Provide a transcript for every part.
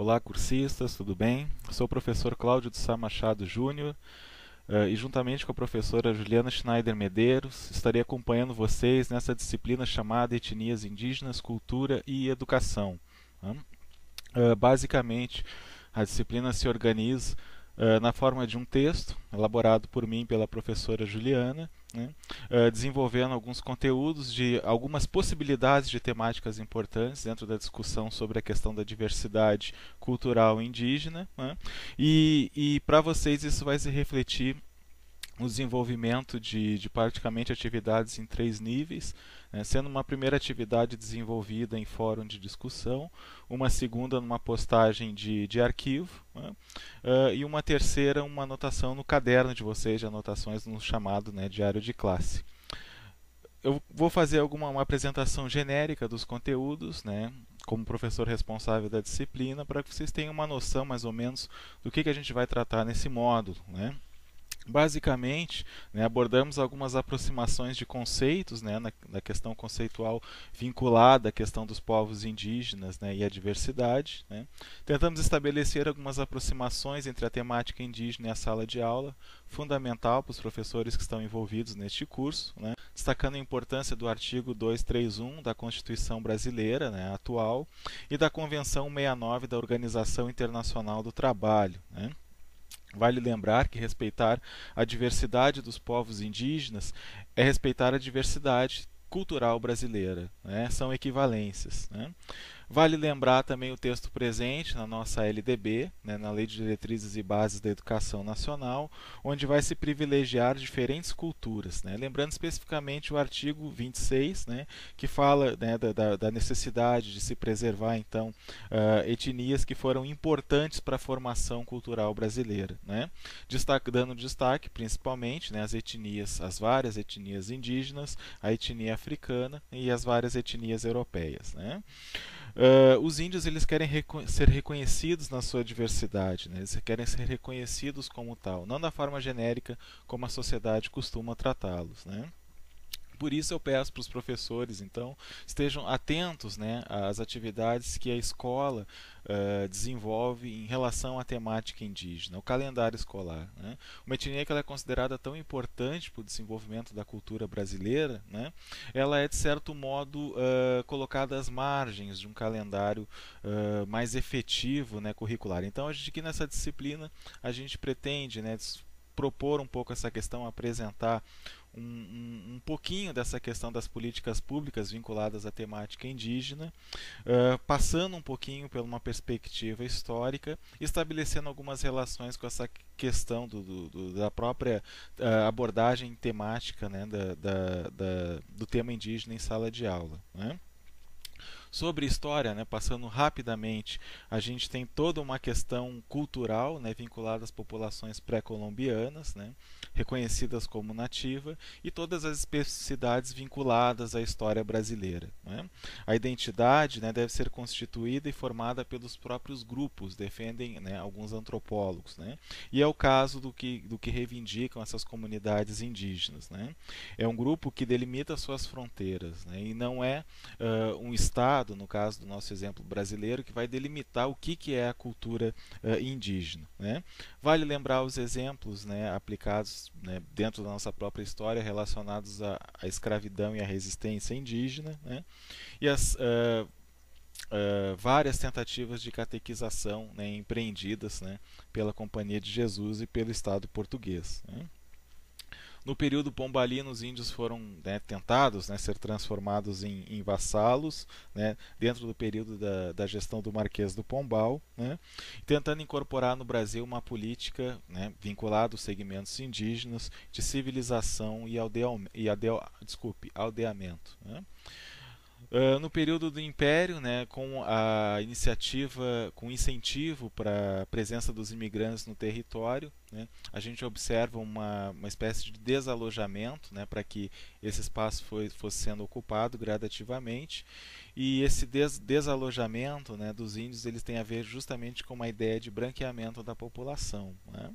Olá, cursistas, tudo bem? Sou o professor Cláudio de Sá Machado Júnior e juntamente com a professora Juliana Schneider Medeiros estarei acompanhando vocês nessa disciplina chamada Etnias Indígenas, Cultura e Educação, né? Basicamente, a disciplina se organiza na forma de um texto elaborado por mim e pela professora Juliana, né, desenvolvendo alguns conteúdos de algumas possibilidades de temáticas importantes dentro da discussão sobre a questão da diversidade cultural indígena, né, e para vocês isso vai se refletir o desenvolvimento de praticamente atividades em 3 níveis, né, sendo uma primeira atividade desenvolvida em fórum de discussão, uma segunda numa postagem de arquivo, né, e uma terceira uma anotação no caderno de vocês, de anotações no chamado, né, diário de classe. Eu vou fazer uma apresentação genérica dos conteúdos, né, como professor responsável da disciplina, para que vocês tenham uma noção mais ou menos do que a gente vai tratar nesse módulo, né. Basicamente, né, abordamos algumas aproximações de conceitos, né, na questão conceitual vinculada à questão dos povos indígenas, né, e a diversidade, né. Tentamos estabelecer algumas aproximações entre a temática indígena e a sala de aula, fundamental para os professores que estão envolvidos neste curso, né, destacando a importância do artigo 231 da Constituição Brasileira, né, atual, e da Convenção 69 da Organização Internacional do Trabalho, né. Vale lembrar que respeitar a diversidade dos povos indígenas é respeitar a diversidade cultural brasileira, né? São equivalências, né? Vale lembrar também o texto presente na nossa LDB, né, na Lei de Diretrizes e Bases da Educação Nacional, onde vai se privilegiar diferentes culturas, né? Lembrando especificamente o artigo 26, né, que fala, né, da necessidade de se preservar então etnias que foram importantes para a formação cultural brasileira, né? Dando destaque principalmente, né, as várias etnias indígenas, a etnia africana e as várias etnias europeias, né? Os índios eles querem ser reconhecidos na sua diversidade, né? Eles querem ser reconhecidos como tal, não da forma genérica como a sociedade costuma tratá-los, né? Por isso eu peço para os professores, então, estejam atentos, né, às atividades que a escola desenvolve em relação à temática indígena, o calendário escolar, né? Uma etnia que ela é considerada tão importante para o desenvolvimento da cultura brasileira, né, ela é, de certo modo, colocada às margens de um calendário mais efetivo, né, curricular. Então, a gente aqui nessa disciplina, a gente pretende, né, propor um pouco essa questão, apresentar um pouquinho dessa questão das políticas públicas vinculadas à temática indígena, passando um pouquinho por uma perspectiva histórica, estabelecendo algumas relações com essa questão da própria abordagem temática, né, do tema indígena em sala de aula, né. Sobre história, né, passando rapidamente, a gente tem toda uma questão cultural, né, vinculada às populações pré-colombianas, né, reconhecidas como nativa, e todas as especificidades vinculadas à história brasileira, né. A identidade, né, deve ser constituída e formada pelos próprios grupos, defendem, né, alguns antropólogos, né, e é o caso do que reivindicam essas comunidades indígenas, né. É um grupo que delimita suas fronteiras, né, e não é um Estado, no caso do nosso exemplo brasileiro, que vai delimitar o que é a cultura indígena, né. Vale lembrar os exemplos, né, aplicados, né, dentro da nossa própria história relacionados à escravidão e à resistência indígena, né, e as várias tentativas de catequização, né, empreendidas, né, pela Companhia de Jesus e pelo Estado português, né. No período pombalino, os índios foram, né, tentados, né, ser transformados em vassalos, né, dentro do período da gestão do Marquês do Pombal, né, tentando incorporar no Brasil uma política, né, vinculada aos segmentos indígenas de civilização e aldeamento, né. No período do Império, né, com a iniciativa, com incentivo para a presença dos imigrantes no território, né, a gente observa uma espécie de desalojamento, né, para que esse espaço fosse sendo ocupado gradativamente, e esse desalojamento, né, dos índios eles tem a ver justamente com uma ideia de branqueamento da população, né.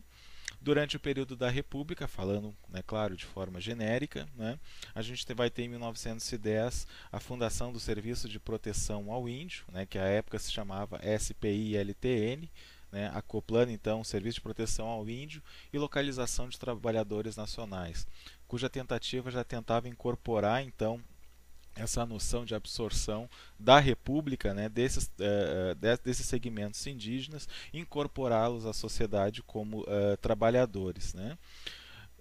Durante o período da República, falando, né, claro, de forma genérica, né, a gente vai ter em 1910 a fundação do Serviço de Proteção ao Índio, né, que à época se chamava SPI-LTN, né, acoplando então o Serviço de Proteção ao Índio e Localização de Trabalhadores Nacionais, cuja tentativa já tentava incorporar então essa noção de absorção da República, né, desses segmentos indígenas, incorporá-los à sociedade como trabalhadores, né.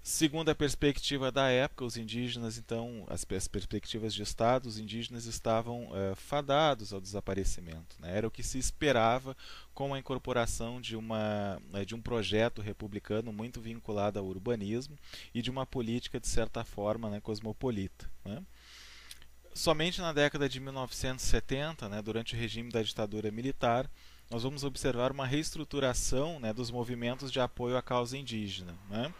Segundo a perspectiva da época, os indígenas, então, as perspectivas de Estado, os indígenas estavam fadados ao desaparecimento, né? Era o que se esperava com a incorporação de um projeto republicano muito vinculado ao urbanismo e de uma política, de certa forma, né, cosmopolita, né? Somente na década de 1970, né, durante o regime da ditadura militar, nós vamos observar uma reestruturação, né, dos movimentos de apoio à causa indígena, né?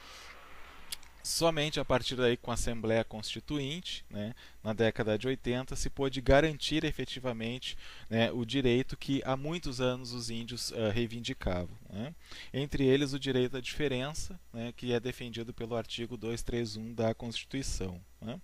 Somente a partir daí, com a Assembleia Constituinte, né, na década de 80, se pôde garantir efetivamente, né, o direito que há muitos anos os índios reivindicavam, né? Entre eles o direito à diferença, né, que é defendido pelo artigo 231 da Constituição, né?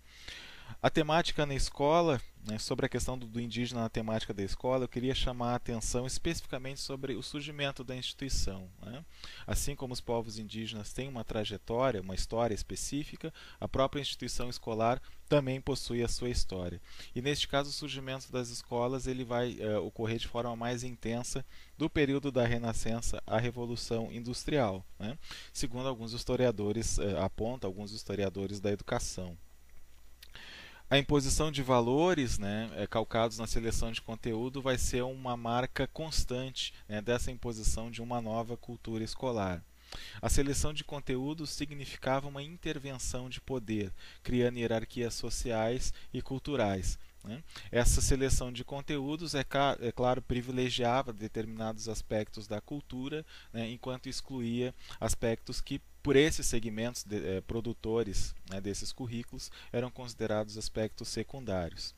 A temática na escola, né, sobre a questão do indígena na temática da escola, eu queria chamar a atenção especificamente sobre o surgimento da instituição, né? Assim como os povos indígenas têm uma trajetória, uma história específica, a própria instituição escolar também possui a sua história. E neste caso, o surgimento das escolas ele vai ocorrer de forma mais intensa do período da Renascença à Revolução Industrial, né? Segundo alguns historiadores, apontam alguns historiadores da educação. A imposição de valores, né, calcados na seleção de conteúdo, vai ser uma marca constante, né, dessa imposição de uma nova cultura escolar. A seleção de conteúdos significava uma intervenção de poder, criando hierarquias sociais e culturais, né? Essa seleção de conteúdos, claro, privilegiava determinados aspectos da cultura, né, enquanto excluía aspectos que, por esses segmentos produtores, né, desses currículos, eram considerados aspectos secundários.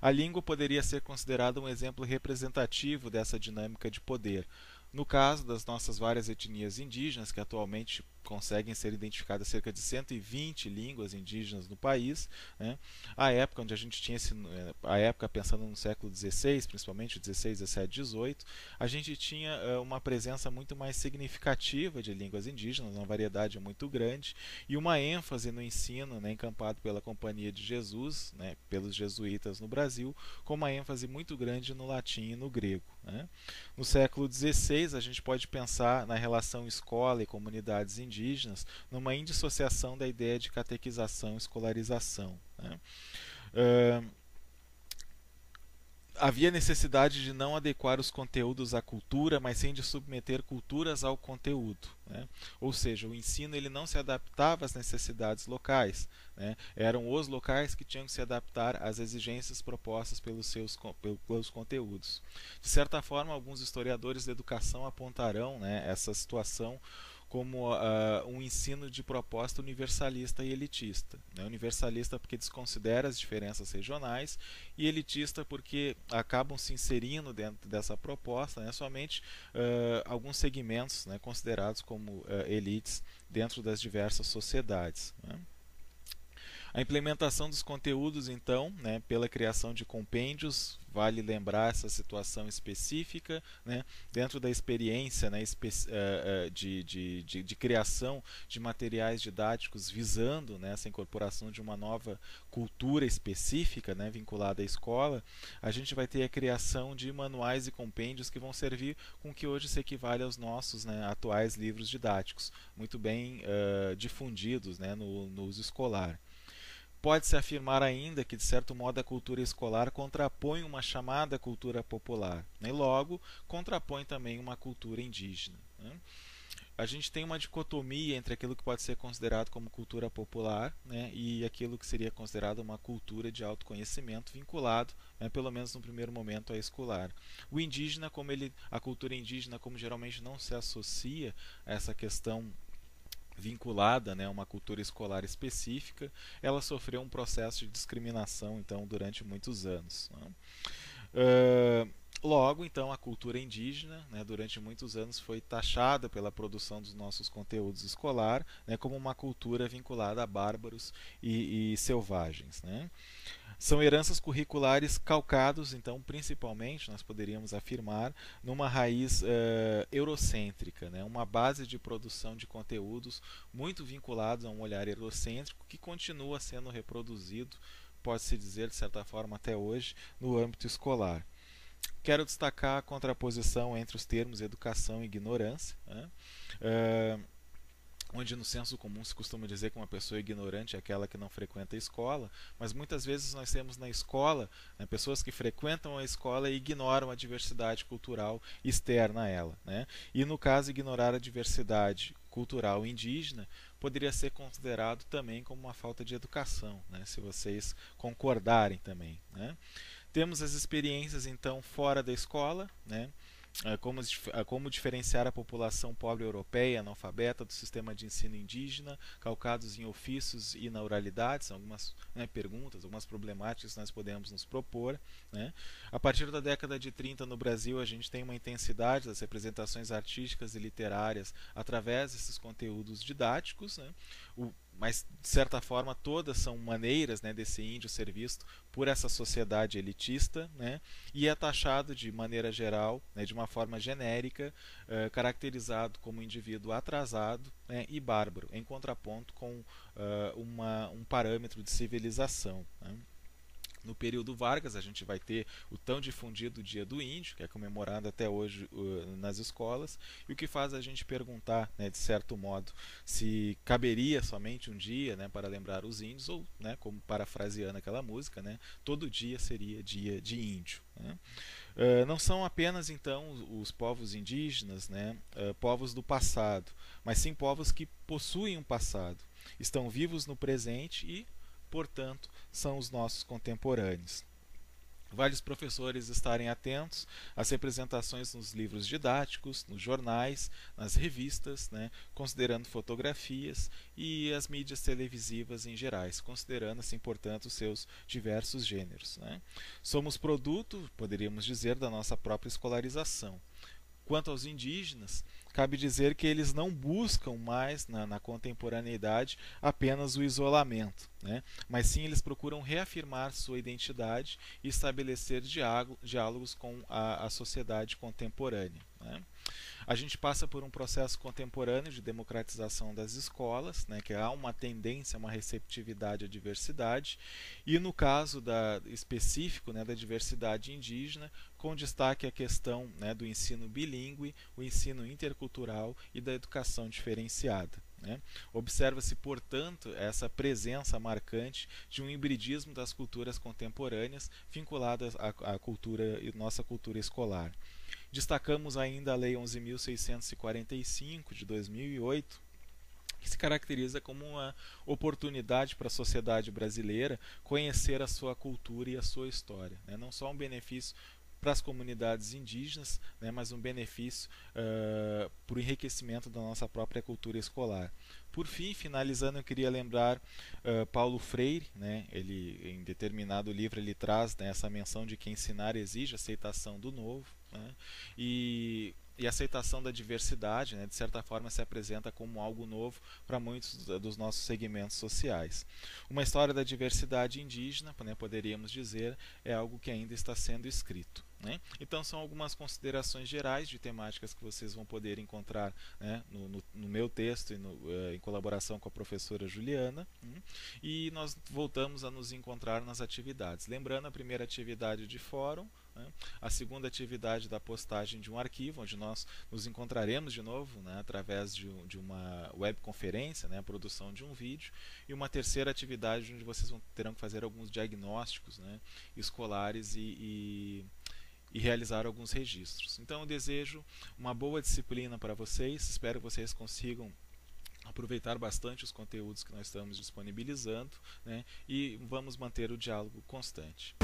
A língua poderia ser considerada um exemplo representativo dessa dinâmica de poder. No caso das nossas várias etnias indígenas, que atualmente conseguem ser identificadas cerca de 120 línguas indígenas no país, né? A época onde a gente tinha a época pensando no século XVI, principalmente o 16, 17, 18, a gente tinha uma presença muito mais significativa de línguas indígenas, uma variedade muito grande e uma ênfase no ensino, né, encampado pela Companhia de Jesus, né, pelos jesuítas no Brasil, com uma ênfase muito grande no latim e no grego, né? No século XVI, a gente pode pensar na relação escola e comunidades indígenas numa indissociação da ideia de catequização e escolarização, né? Havia necessidade de não adequar os conteúdos à cultura, mas sim de submeter culturas ao conteúdo, né? Ou seja, o ensino ele não se adaptava às necessidades locais, né? Eram os locais que tinham que se adaptar às exigências propostas pelos conteúdos. De certa forma, alguns historiadores da educação apontarão, né, essa situação como um ensino de proposta universalista e elitista, né? Universalista porque desconsidera as diferenças regionais e elitista porque acabam se inserindo dentro dessa proposta, né, somente alguns segmentos, né, considerados como elites dentro das diversas sociedades, né? A implementação dos conteúdos, então, né, pela criação de compêndios, vale lembrar essa situação específica, né, dentro da experiência, né, de criação de materiais didáticos visando, né, essa incorporação de uma nova cultura específica, né, vinculada à escola, a gente vai ter a criação de manuais e compêndios que vão servir com o que hoje se equivale aos nossos, né, atuais livros didáticos, muito bem difundidos, né, no uso escolar. Pode-se afirmar ainda que, de certo modo, a cultura escolar contrapõe uma chamada cultura popular, né? E logo contrapõe também uma cultura indígena, né? A gente tem uma dicotomia entre aquilo que pode ser considerado como cultura popular, né, e aquilo que seria considerado uma cultura de autoconhecimento vinculado, né, pelo menos no primeiro momento, à escolar. O indígena, a cultura indígena, como geralmente não se associa a essa questão vinculada, né, a uma cultura escolar específica, ela sofreu um processo de discriminação então durante muitos anos, né? Logo, então, a cultura indígena, né, durante muitos anos foi taxada pela produção dos nossos conteúdos escolar, né, como uma cultura vinculada a bárbaros e selvagens, né. São heranças curriculares calcados, então, principalmente, nós poderíamos afirmar, numa raiz eurocêntrica, né? Uma base de produção de conteúdos muito vinculados a um olhar eurocêntrico que continua sendo reproduzido, pode-se dizer, de certa forma, até hoje, no âmbito escolar. Quero destacar a contraposição entre os termos educação e ignorância, né? Onde no senso comum se costuma dizer que uma pessoa ignorante é aquela que não frequenta a escola, mas muitas vezes nós temos na escola, né, pessoas que frequentam a escola e ignoram a diversidade cultural externa a ela, né? E no caso, ignorar a diversidade cultural indígena poderia ser considerado também como uma falta de educação, né? Se vocês concordarem também, né? Temos as experiências então fora da escola, né? Como diferenciar a população pobre europeia analfabeta do sistema de ensino indígena, calcados em ofícios e na oralidade, são algumas, né, perguntas, algumas problemáticas que nós podemos nos propor, né? A partir da década de 30 no Brasil a gente tem uma intensidade das representações artísticas e literárias através desses conteúdos didáticos, né? Mas de certa forma todas são maneiras, né, desse índio ser visto por essa sociedade elitista, né, e é taxado de maneira geral, né, de uma forma genérica, caracterizado como indivíduo atrasado, né, e bárbaro, em contraponto com um parâmetro de civilização, né. No período Vargas, a gente vai ter o tão difundido Dia do Índio, que é comemorado até hoje nas escolas, e o que faz a gente perguntar, né, de certo modo, se caberia somente um dia, né, para lembrar os índios, ou, né, como parafraseando aquela música, né, todo dia seria dia de índio, né. Não são apenas então os povos indígenas, né, povos do passado, mas sim povos que possuem um passado, estão vivos no presente e, portanto, são os nossos contemporâneos. Vale os professores estarem atentos às representações nos livros didáticos, nos jornais, nas revistas, né, considerando fotografias e as mídias televisivas em gerais, considerando assim, portanto, os seus diversos gêneros, né. Somos produto, poderíamos dizer, da nossa própria escolarização. Quanto aos indígenas, cabe dizer que eles não buscam mais, na contemporaneidade, apenas o isolamento, né? Mas sim eles procuram reafirmar sua identidade e estabelecer diálogos com a sociedade contemporânea, né? A gente passa por um processo contemporâneo de democratização das escolas, né, que há uma tendência, uma receptividade à diversidade, e no caso específico, né, da diversidade indígena, com destaque a questão, né, do ensino bilíngue, o ensino intercultural e da educação diferenciada, né? Observa-se, portanto, essa presença marcante de um hibridismo das culturas contemporâneas vinculadas à cultura e nossa cultura escolar. Destacamos ainda a Lei 11.645 de 2008, que se caracteriza como uma oportunidade para a sociedade brasileira conhecer a sua cultura e a sua história, né? Não só um benefício para as comunidades indígenas, né, mas um benefício para o enriquecimento da nossa própria cultura escolar. Por fim, finalizando, eu queria lembrar Paulo Freire, né, ele, em determinado livro, ele traz, né, essa menção de que ensinar exige aceitação do novo, né, e a aceitação da diversidade, né, de certa forma, se apresenta como algo novo para muitos dos nossos segmentos sociais. Uma história da diversidade indígena, né, poderíamos dizer, é algo que ainda está sendo escrito, né? Então são algumas considerações gerais de temáticas que vocês vão poder encontrar, né, no meu texto e em colaboração com a professora Juliana, e nós voltamos a nos encontrar nas atividades. Lembrando, a primeira atividade de fórum, né, a segunda atividade da postagem de um arquivo, onde nós nos encontraremos de novo, né, através de uma webconferência, né, a produção de um vídeo, e uma terceira atividade onde vocês terão que fazer alguns diagnósticos, né, escolares e realizar alguns registros. Então eu desejo uma boa disciplina para vocês, espero que vocês consigam aproveitar bastante os conteúdos que nós estamos disponibilizando, né, e vamos manter o diálogo constante.